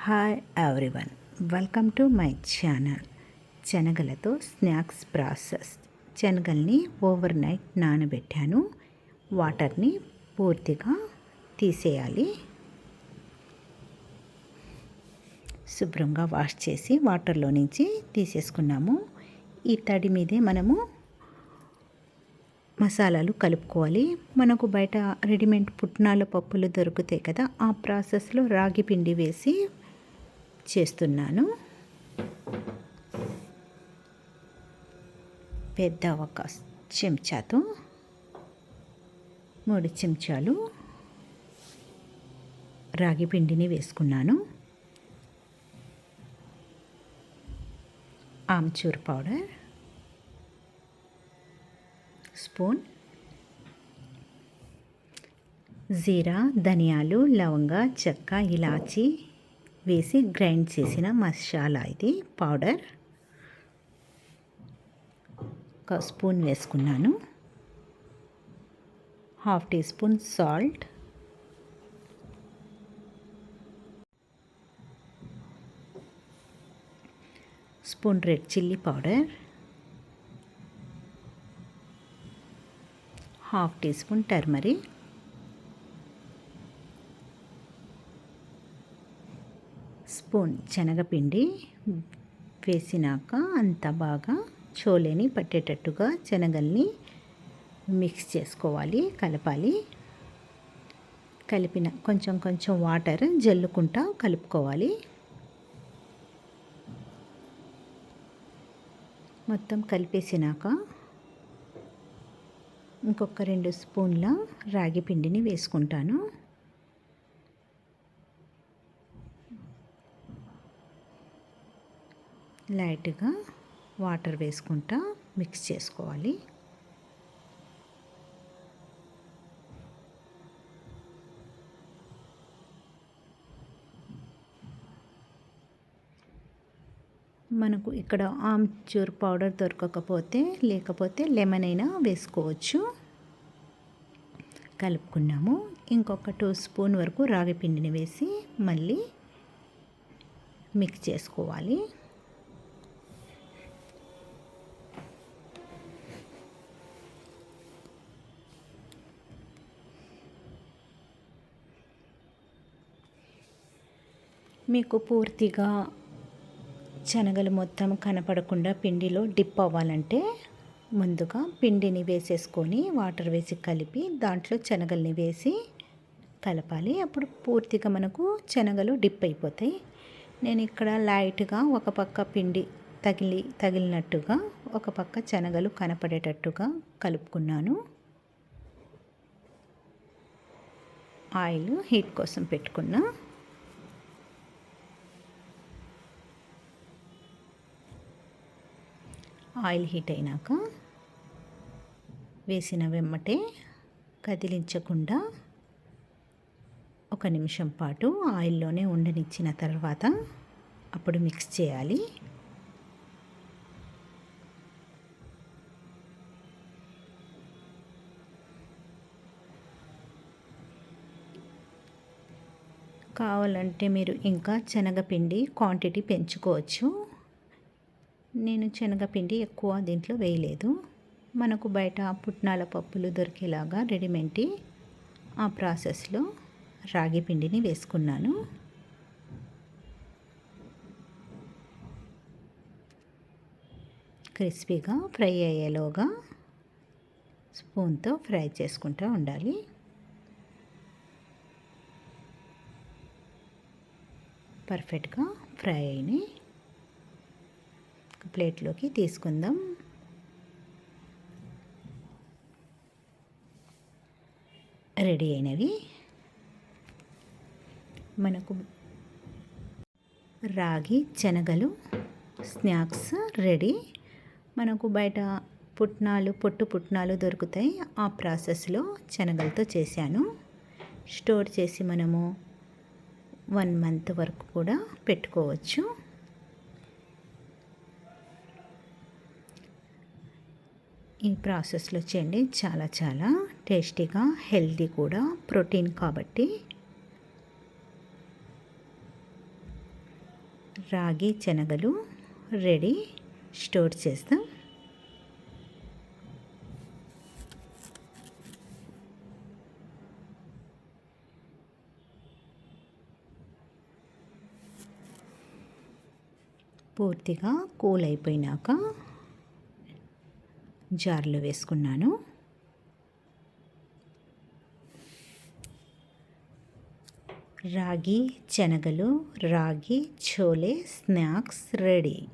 Hi everyone, welcome to my channel. శనగలతో snacks process. శనగల్ని overnight నానబెట్టాను. వాటర్ని పూర్తిగా తీసేయాలి. శుభ్రంగా వాష్ చేసి వాటర్లో నుంచి తీసేసుకున్నాము. ఈ తడి మీదే మనము మసాలాలు కలుపుకోవాలి. మనకు బయట రెడీమేడ్ పుట్నాల పప్పులు దొరుకుతాయి కదా, ఆ ప్రాసెస్లో రాగి పిండి వేసి చేస్తున్నాను. పెద్ద ఒక చెంచాతో 3 చెంచాలు రాగి పిండిని వేసుకున్నాను. ఆమ్చూర్ పౌడర్ స్పూన్, జీరా, ధనియాలు, లవంగ, చెక్క, ఇలాచి వేసి గ్రైండ్ చేసిన మసాలా ఇది పౌడర్. ఒక స్పూన్ వేసుకున్నాను. Half teaspoon salt, spoon red chilli powder, half teaspoon turmeric, spoon శనగపిండి వేసినాక అంత బాగా చోలేని పట్టేటట్టుగా శనగల్ని మిక్స్ చేసుకోవాలి, కలపాలి. కలిపిన కొంచెం కొంచెం వాటర్ జల్లుకుంటా కలుపుకోవాలి. మొత్తం కలిపేసినాక ఇంకొక 2 స్పూన్ల రాగి పిండిని వేసుకుంటాను. లైట్గా వాటర్ వేసుకుంటా మిక్స్ చేసుకోవాలి. మనకు ఇక్కడ ఆమ్చూర్ పౌడర్ దొరకకపోతే లేకపోతే లెమన్ అయినా వేసుకోవచ్చు. కలుపుకున్నాము. ఇంకొక 2 స్పూన్ వరకు రాగి పిండిని వేసి మళ్ళీ మిక్స్ చేసుకోవాలి. మీకు పూర్తిగా శనగలు మొత్తం కనపడకుండా పిండిలో డిప్ అవ్వాలంటే ముందుగా పిండిని వేసేసుకొని వాటర్ వేసి కలిపి దాంట్లో శనగల్ని వేసి కలపాలి. అప్పుడు పూర్తిగా మనకు శనగలు డిప్ అయిపోతాయి. నేను ఇక్కడ లైట్గా ఒక పక్క పిండి తగిలినట్టుగా ఒక పక్క శనగలు కనపడేటట్టుగా కలుపుకున్నాను. ఆయిల్ హీట్ కోసం పెట్టుకున్నా. ఆయిల్ హీట్ అయినాక వేసిన వెమ్మటే కదిలించకుండా 1 నిమిషం పాటు ఆయిల్లోనే ఉండనిచ్చిన తర్వాత అప్పుడు మిక్స్ చేయాలి. కావాలంటే మీరు ఇంకా శనగపిండి క్వాంటిటీ పెంచుకోవచ్చు. నేను శనగపిండి ఎక్కువ దీంట్లో వేయలేదు. మనకు బయట పుట్నాల పప్పులు దొరికేలాగా రెడీమేడ్ ఆ ప్రాసెస్లో రాగి పిండిని వేసుకున్నాను. క్రిస్పీగా ఫ్రై అయ్యేలోగా స్పూన్తో ఫ్రై చేసుకుంటూ ఉండాలి. పర్ఫెక్ట్గా ఫ్రై అయినాయి. ప్లేట్లోకి తీసుకుందాం. రెడీ అయినవి మనకు రాగి శనగలు స్నాక్స్ రెడీ. మనకు బయట పొట్టు పుట్నాలు దొరుకుతాయి. ఆ ప్రాసెస్లో శనగలతో చేశాను. స్టోర్ చేసి మనము 1 మంత్ వరకు కూడా పెట్టుకోవచ్చు. ఈ ప్రాసెస్లో చేయండి. చాలా చాలా టేస్టీగా, హెల్తీ కూడా, ప్రోటీన్ కాబట్టి రాగి శనగలు రెడీ. స్టోర్ చేస్తాం. పూర్తిగా కూల్ అయిపోయినాక జార్లో వేసుకున్నాను. రాగి శనగలు, రాగి చోలే స్నాక్స్ రెడీ.